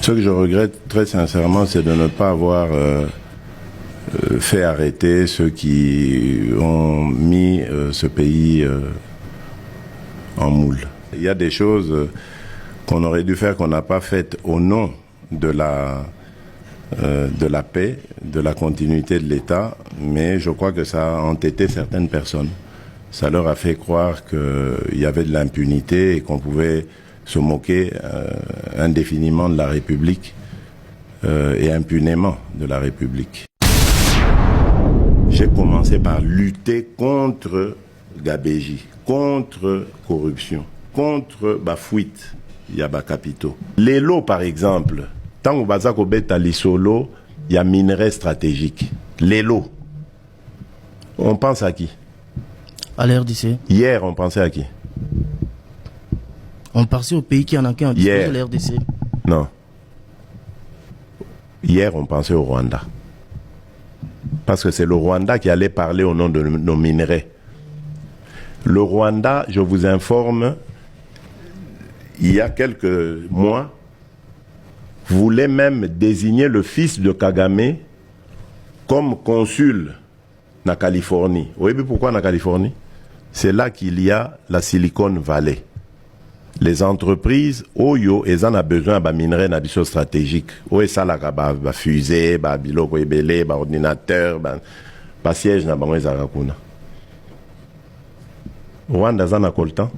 Ce que je regrette très sincèrement, c'est de ne pas avoir fait arrêter ceux qui ont mis ce pays en moule. Il y a des choses qu'on aurait dû faire qu'on n'a pas faites au nom de la paix, de la continuité de l'État, mais je crois que ça a entêté certaines personnes. Ça leur a fait croire qu'il y avait de l'impunité et qu'on pouvait se moquer indéfiniment de la République et impunément de la République. J'ai commencé par lutter contre Gabéji, contre corruption, contre fuite, il y a capitaux. Les lots, par exemple, tant que baza ko beta lisolo, il y a minerais stratégiques. Les lots. On pense à qui? À la RDC. Hier, on pensait à qui? On pensait au pays qui en a qu'un dispose de la RDC. Non. Hier, on pensait au Rwanda. Parce que c'est le Rwanda qui allait parler au nom de nos minerais. Le Rwanda, je vous informe, il y a quelques mois, voulait même désigner le fils de Kagame comme consul en Californie. Vous voyez pourquoi en Californie? C'est là qu'il y a la Silicon Valley. Les entreprises, Oyo, elles en ont besoin de minerais stratégiques. Oyo, ça là, fusée, biloko ebele, ordinateur, siège na bango ezakuna. Rwanda zana koltan.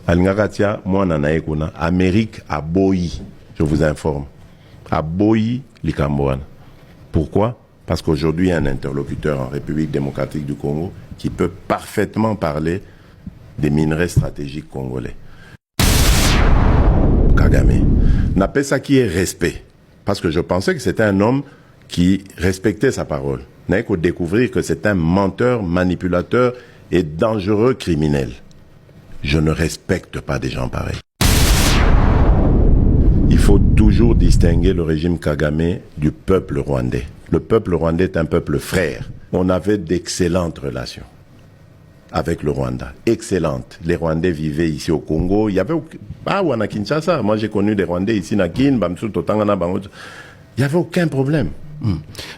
Alingakatia, moi na kuna. Amérique a boyi, je vous informe. A boyi likamboana. Pourquoi? Parce qu'aujourd'hui, il y a un interlocuteur en République démocratique du Congo qui peut parfaitement parler des minerais stratégiques congolais. Kagame n'a pas ça qui est respect. Parce que je pensais que c'était un homme qui respectait sa parole. N'a qu'à découvrir que c'est un menteur, manipulateur et dangereux criminel. Je ne respecte pas des gens pareils. Il faut toujours distinguer le régime Kagame du peuple rwandais. Le peuple rwandais est un peuple frère. On avait d'excellentes relations avec le Rwanda. Excellente. Les Rwandais vivaient ici au Congo. Il y avait... ou à Kinshasa. Moi, j'ai connu des Rwandais ici, à Kin, Bamsou, Totangana, Bangoto. Il n'y avait aucun problème.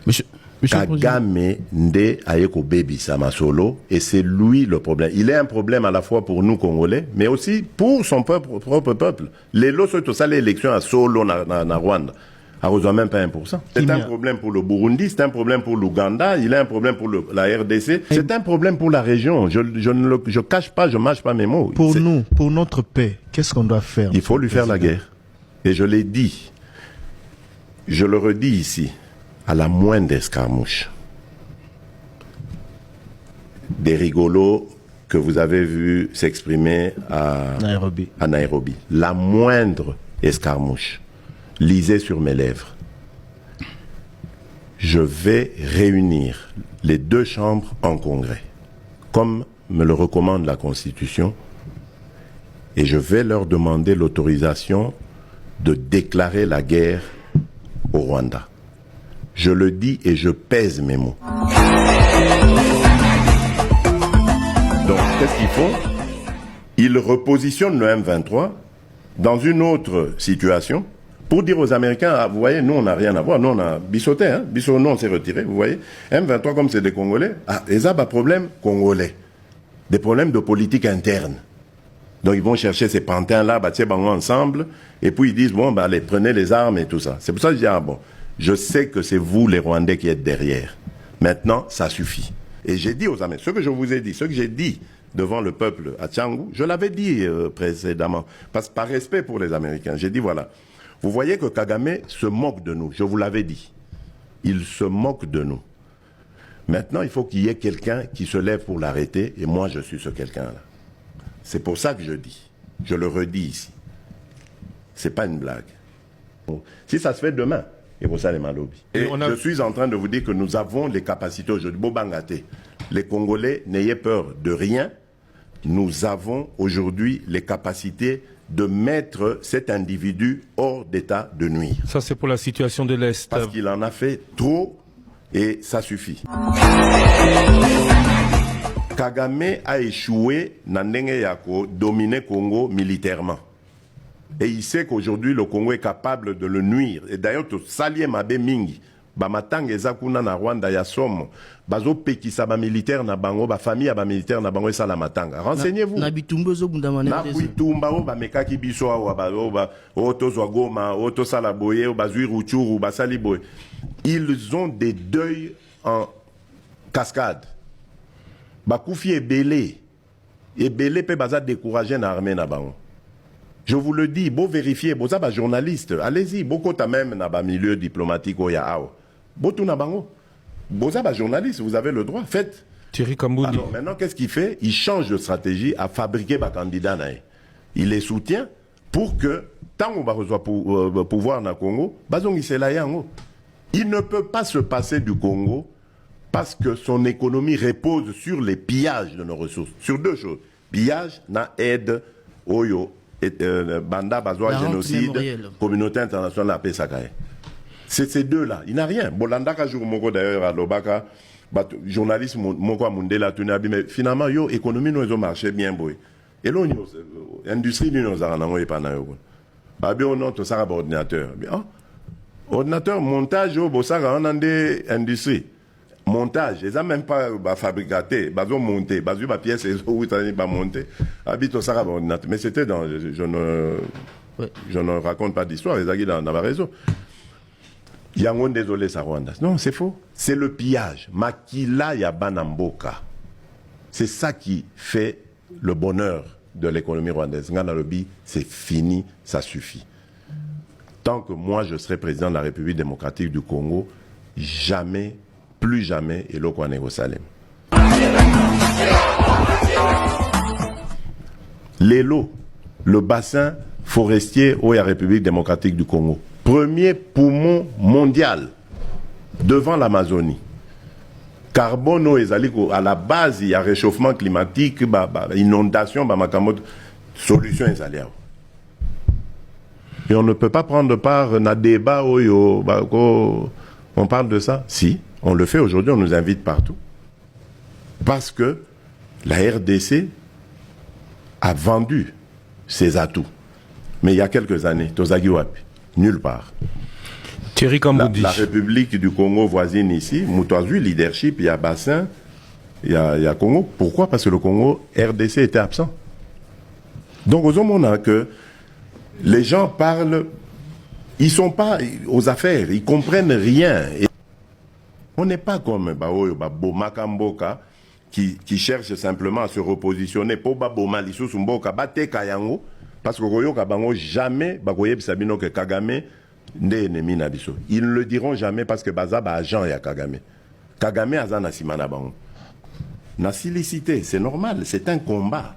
Monsieur Kagame nde ayeko baby sama solo, et c'est lui le problème. Il est un problème à la fois pour nous Congolais, mais aussi pour son propre peuple. Les lots sont tous les élections à solo na Rwanda. A reçoit même pas 1%. C'est un problème pour le Burundi, c'est un problème pour l'Ouganda, il est un problème pour la RDC, c'est un problème pour la région. Je cache pas, je mâche pas mes mots. Pour nous, pour notre paix, qu'est-ce qu'on doit faire? Il faut lui faire la guerre. Et je l'ai dit, je le redis ici, à la moindre escarmouche, des rigolos que vous avez vus s'exprimer à Nairobi, la moindre escarmouche, lisez sur mes lèvres. Je vais réunir les deux chambres en congrès, comme me le recommande la Constitution, et je vais leur demander l'autorisation de déclarer la guerre au Rwanda. Je le dis et je pèse mes mots. Donc, qu'est-ce qu'ils font? Ils repositionnent le M23 dans une autre situation pour dire aux Américains, ah, vous voyez, nous, on n'a rien à voir. Nous, on a bissoté, hein. Bissot, nous, on s'est retiré, vous voyez. M23, comme c'est des Congolais, ils ont des problèmes congolais. Des problèmes de politique interne. Donc, ils vont chercher ces pantins-là, ensemble, et puis ils disent, bon, allez, prenez les armes et tout ça. C'est pour ça que je dis, bon, je sais que c'est vous, les Rwandais, qui êtes derrière. Maintenant, ça suffit. Et j'ai dit aux Américains, ce que je vous ai dit, ce que j'ai dit devant le peuple à Tchangou, je l'avais dit précédemment, parce par respect pour les Américains, j'ai dit, voilà, vous voyez que Kagame se moque de nous, je vous l'avais dit. Il se moque de nous. Maintenant, il faut qu'il y ait quelqu'un qui se lève pour l'arrêter, et moi, je suis ce quelqu'un-là. C'est pour ça que je dis, je le redis ici. C'est pas une blague. Si ça se fait demain, et pour ça les malobis. Et je suis en train de vous dire que nous avons les capacités aujourd'hui. Bobangate, les Congolais, n'ayez peur de rien. Nous avons aujourd'hui les capacités de mettre cet individu hors d'état de nuire. Ça, c'est pour la situation de l'Est. Parce qu'il en a fait trop et ça suffit. Kagame a échoué dans dominer Congo militairement. Et il sait qu'aujourd'hui, le Congo est capable de le nuire. Et d'ailleurs, tout salie mabe mingi. Bamatang ezakuna na Rwanda ya somo. Bazo pekisa ba militaire na bango, ba famille ba militaire na bango esa la matanga. Renseignez-vous. Na bitumba zo bundamane. Na bitumba o ba mekaki biso awa ba oto zwa Goma, oto sala boye, ba zui Ruchuru, ba sali boye. Ils ont des deuils en cascade. Ba koufi ebele. Ebele pe baza décourager na armée na bango. Je vous le dis, beau vérifier, beau ça, journaliste, allez-y, beaucoup t'as même dans le milieu diplomatique au Yao. Beau tout n'a bango. Beau ça, journaliste, vous avez le droit, faites. Thierry Kamboudi. Alors maintenant, qu'est-ce qu'il fait? Il change de stratégie à fabriquer des candidats. Il les soutient pour que, tant qu'on va recevoir pouvoir dans le Congo, il ne peut pas se passer du Congo parce que son économie repose sur les pillages de nos ressources. Sur deux choses. Pillage, na aide, oyo. Banda, Bazoa, génocide, communauté internationale, la paix, Sakaye. C'est ces deux-là. Il n'a rien. Bolanda, Kajour Moko, d'ailleurs, à Lobaka, journaliste, Moko Mundela, Tunabi, mais finalement, yo, économie, nous ont marché bien, boy. Et là, l'industrie, nous avons eu pendant yo. Babi, on a tout ça, ordinateur. Ordinateur, montage, yo, Bossara, on a des industries. Montage, ils n'ont même pas fabriqué, ils ont monté, ils ont pièces, ils ont monté. Mais c'était dans. Je ne raconte pas d'histoire, ils ont dans ma réseau. Il y a un désolé, ça Rwanda. Non, c'est faux. C'est le pillage. Makila Yabanamboka. C'est ça qui fait le bonheur de l'économie rwandaise. Nganarobi, c'est fini, ça suffit. Tant que moi, je serai président de la République démocratique du Congo, jamais. Plus jamais, et l'eau Salem. L'élo, le bassin forestier de la République démocratique du Congo. Premier poumon mondial devant l'Amazonie. Carbone, à la base, il y a réchauffement climatique, inondation, solution. Et on ne peut pas prendre part à un débat où on parle de ça. Si. On le fait aujourd'hui, on nous invite partout. Parce que la RDC a vendu ses atouts. Mais il y a quelques années, Tozagi Wapi, nulle part. Thierry Kamboudi. La République du Congo voisine ici, Moutouazui, leadership, il y a Bassin, il y a Congo. Pourquoi? Parce que le Congo, RDC était absent. Donc, aux hommes, on a que les gens parlent, ils ne sont pas aux affaires, ils ne comprennent rien. Et on n'est pas comme Bomaka Mboka qui cherche simplement à se repositionner pour Boma Lisusu Mboka Bateka Yango parce que Royo Kabango jamais Bagoye Sabino que Kagame n'est ennemi Nabiso. Ils ne le diront jamais parce que Bazaba agent ya Kagame. Kagame Azana Simana Bango. Na silicité, c'est normal, c'est un combat.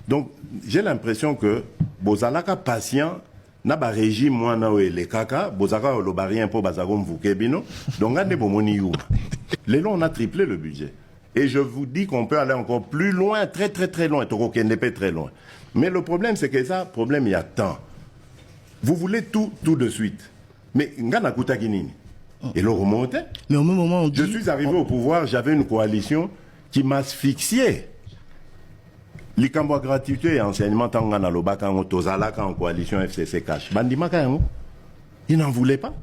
Donc j'ai l'impression que Bozalaka patient. Na ba régime moi na les kaka bozaka lo barien pour bazagom vukebino donc ande bomoni yuma. Les lois on a triplé le budget et je vous dis qu'on peut aller encore plus loin, très loin, très loin. Mais le problème c'est que ça problème il y a tant. Vous voulez tout de suite. Mais ngana kutaki nini? Et le remonte. Mais au même moment on dit, je suis arrivé au pouvoir, j'avais une coalition qui m'asphyxiait. Likambo gratuité et enseignement tangana lobaka en tozalaka en coalition FCC cash. Bandimaka yango. Il n'en voulait pas.